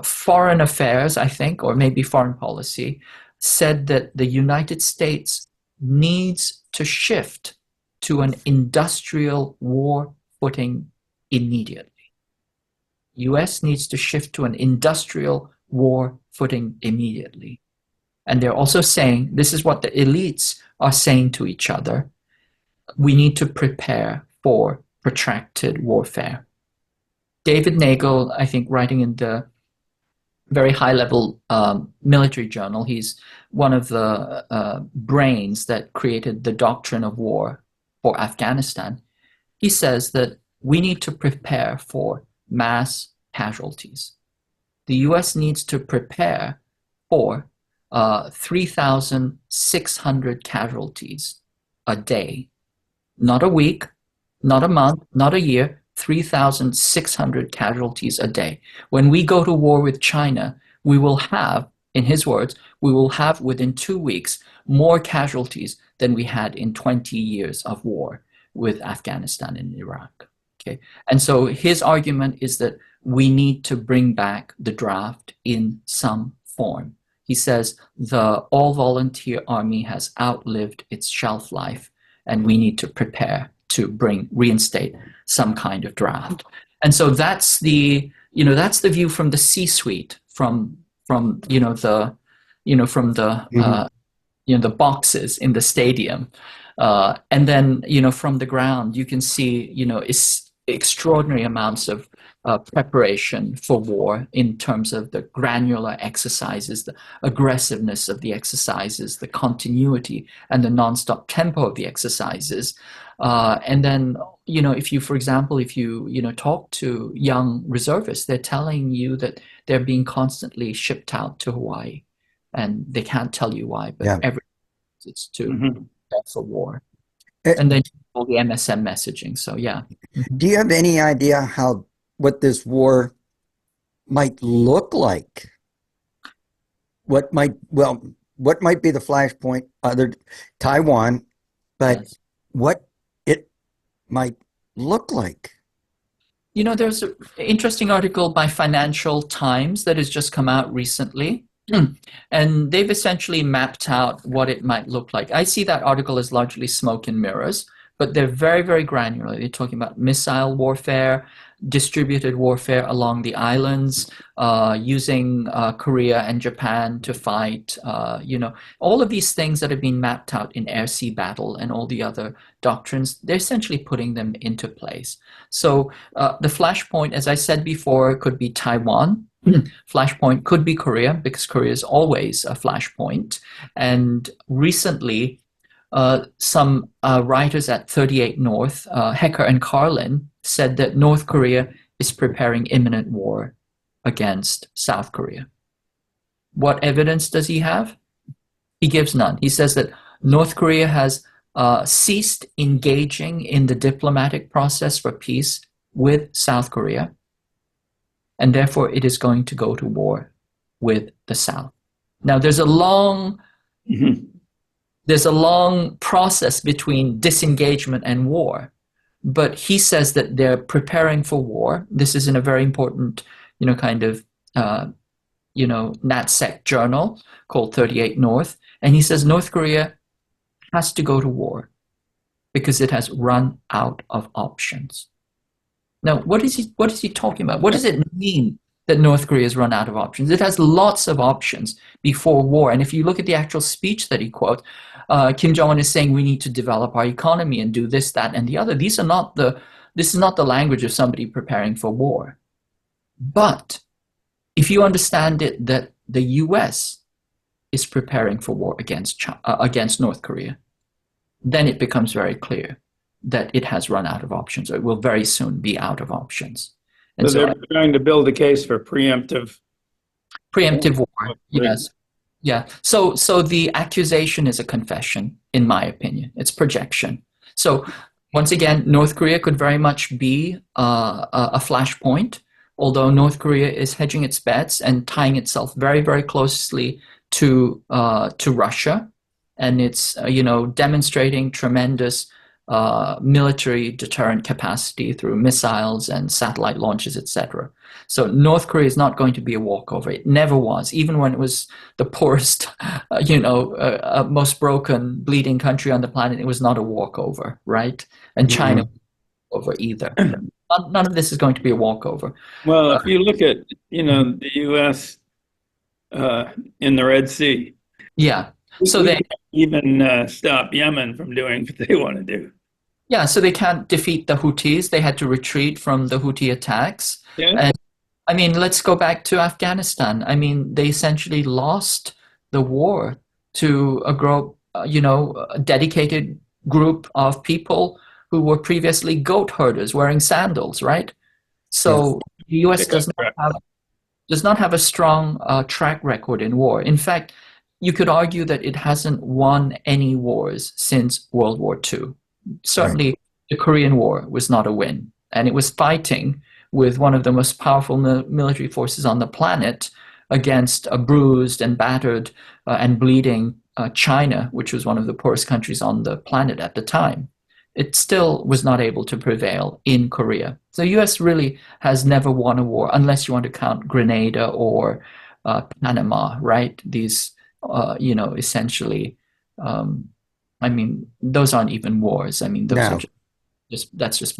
Foreign Affairs, I think, or maybe Foreign Policy, said that the United States needs to shift to an industrial war footing immediately. US needs to shift to an industrial war footing immediately. And they're also saying, this is what the elites are saying to each other, we need to prepare for protracted warfare. David Nagel, I think, writing in the very high-level military journal, he's one of the brains that created the doctrine of war for Afghanistan. He says that we need to prepare for mass casualties. The US needs to prepare for 3,600 casualties a day. Not a week, not a month, not a year, 3,600 casualties a day. When we go to war with China, we will have, in his words, we will have within 2 weeks more casualties than we had in 20 years of war with Afghanistan and Iraq. Okay? And so his argument is that we need to bring back the draft in some form. He says the all-volunteer army has outlived its shelf life, and we need to prepare to reinstate some kind of draft. And so that's the view from the C-suite, from the boxes in the stadium, and then from the ground you can see extraordinary amounts of preparation for war in terms of the granular exercises, the aggressiveness of the exercises, the continuity and the non-stop tempo of the exercises. And then, if you talk to young reservists, they're telling you that they're being constantly shipped out to Hawaii, and they can't tell you why, but it's to prepare for war. And then all the MSM messaging. So yeah. Do you have any idea what this war might look like? What might be the flashpoint other Taiwan, but yes, what it might look like? There's an interesting article by Financial Times that has just come out recently. And they've essentially mapped out what it might look like. I see that article as largely smoke and mirrors, but they're very, very granular. They're talking about missile warfare, distributed warfare along the islands, using Korea and Japan to fight, all of these things that have been mapped out in air-sea battle and all the other doctrines, they're essentially putting them into place. So the flashpoint, as I said before, could be Taiwan. Flashpoint could be Korea, because Korea is always a flashpoint. And recently, some writers at 38 North, Hecker and Carlin, said that North Korea is preparing imminent war against South Korea. What evidence does he have? He gives none. He says that North Korea has ceased engaging in the diplomatic process for peace with South Korea, and therefore it is going to go to war with the South. Now, there's a long process between disengagement and war, but he says that they're preparing for war. This is in a very important, NatSec journal called 38 North, and he says North Korea has to go to war because it has run out of options. Now, what is he talking about? What does it mean that North Korea has run out of options? It has lots of options before war. And if you look at the actual speech that he quotes, Kim Jong-un is saying we need to develop our economy and do this, that, and the other. This is not the language of somebody preparing for war. But if you understand it that the US is preparing for war against North Korea, then it becomes very clear that it has run out of options, or it will very soon be out of options. And so they're trying to build a case for preemptive war. Yes. Yeah. So the accusation is a confession, in my opinion. It's projection. So once again, North Korea could very much be a flashpoint, although North Korea is hedging its bets and tying itself very, very closely to Russia, and it's demonstrating tremendous military deterrent capacity through missiles and satellite launches, etc. So North Korea is not going to be a walkover. It never was, even when it was the poorest, most broken, bleeding country on the planet. It was not a walkover, right? And China over either. None of this is going to be a walkover. Well, if you look at, the U.S. In the Red Sea, Yeah. So we they can't even stop Yemen from doing what they want to do. Yeah, so they can't defeat the Houthis. They had to retreat from the Houthi attacks. Yeah. And I mean, let's go back to Afghanistan. I mean, they essentially lost the war to a dedicated group of people who were previously goat herders wearing sandals, right? So the U.S. does not have a strong track record in war. In fact, you could argue that it hasn't won any wars since World War II. Certainly, the Korean War was not a win, and it was fighting with one of the most powerful military forces on the planet against a bruised and battered and bleeding China, which was one of the poorest countries on the planet at the time. It still was not able to prevail in Korea. So the U.S. really has never won a war, unless you want to count Grenada or Panama, right? These, essentially, I mean, those aren't even wars. I mean, those No. are that's just,